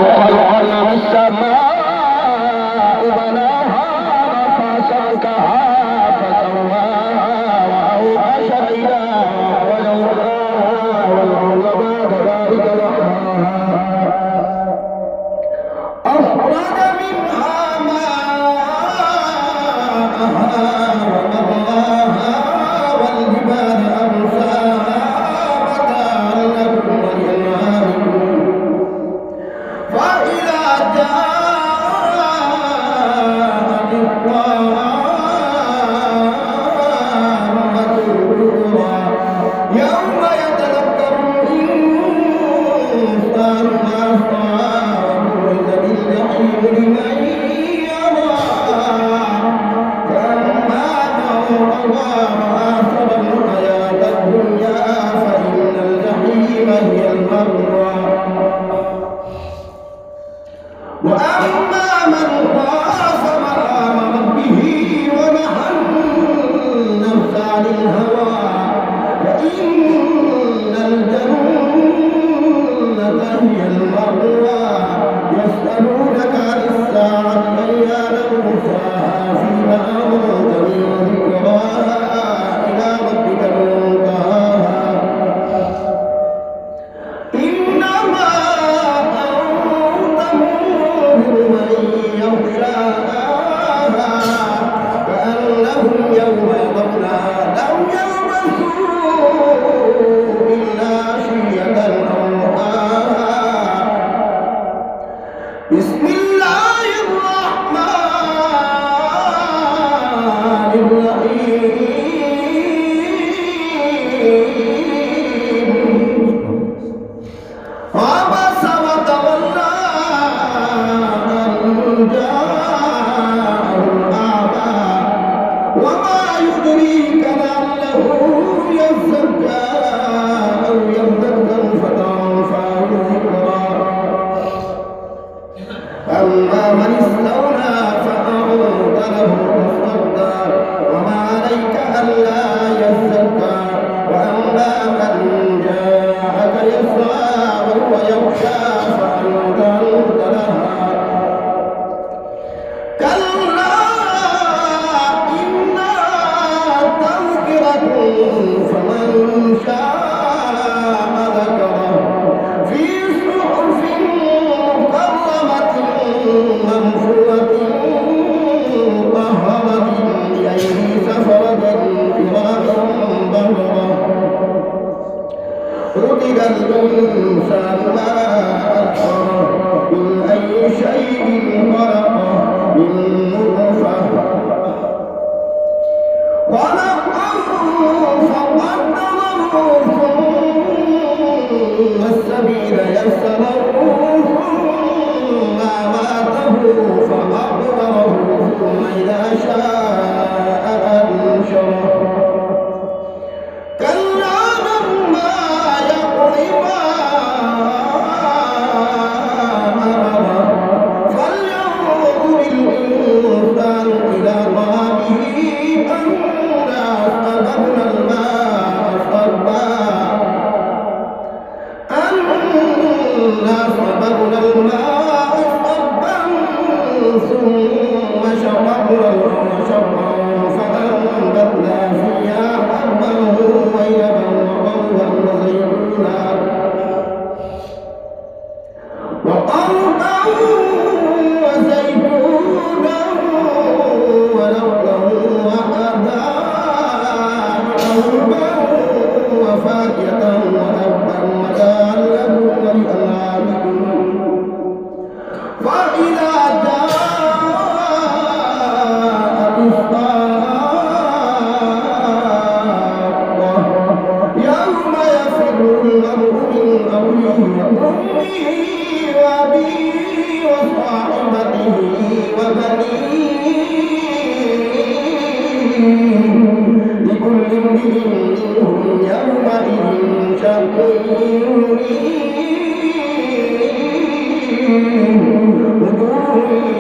خلق السماء بناها رفع سمكها فسواها وأوحش إليها وزوجها والأرض بعد ذلك دحاها أخرج منها ماءها ومرعاها والجبال أرساها متاعا لكم ولأنعامكم فإذا جاءت الطامة الكبرى يوم يتذكر الإنسان ما سعى وبرز الجحيم لمن يرى فأما من طغى وآثر الحياة الدنيا فإن الجحيم هي المأوى وأما من خاف مقام ربه ونهى النفس عن الهوى فإن الجنة هي المأوى يسألونك عن الساعة أيان مرساها فيما أنت من ذكراها إلى ربك منتهاها إنما كأنهم يوم يرونها لم يلبثوا إلا عشية أو ضحاها بسم الله الرحمن الرحيم عبس وتولى أن جاءه الأعمى وما يدريك لعله يزكى أو يذكر فتنفعه الذكرى أما من استغنى فأنت له تصدى وما عليك ألا يزكى وأما من جاءك يسعى وهو يخشى فأنت أنت لها كلا إنها تذكرة فمن شاء ذكره في صحف مكرمة مرفوعة مطهرة بأيدي سفرة كرام بررة قتل الإنسان ما أكفره من أي شيء خلقه من نطفة خلقه فقدره ثم السبيل يسره ثم أماته فأقبره ثم إذا شاء أنشره كلا لما يقض ما أمره فلينظر الإنسان إلى طعامه أنا صببنا الماء صبا ثم شققنا الأرض شقا فأنبتنا فيها حبا وعنبا وقضبا وزيتونا ونخلا وحدائق وفاكهة وأبا متاعا لكم ولأنعامكم فإذا جاءت الصاخة يوم يفر المرء من أخيه وأمه وأبيه وصاحبته وبنيه لكل امرئ منهم يومئذ شأن يغنيه وجوه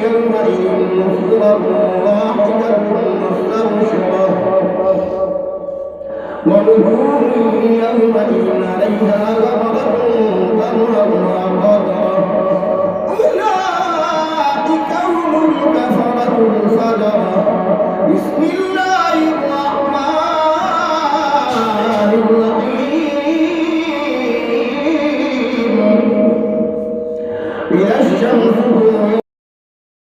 يومئذ مسفرة ضاحكة مستبشرة ووجوه يومئذ عليها غبرة ترهقها قترة الرحمن الرحيم إذا الشمس كورت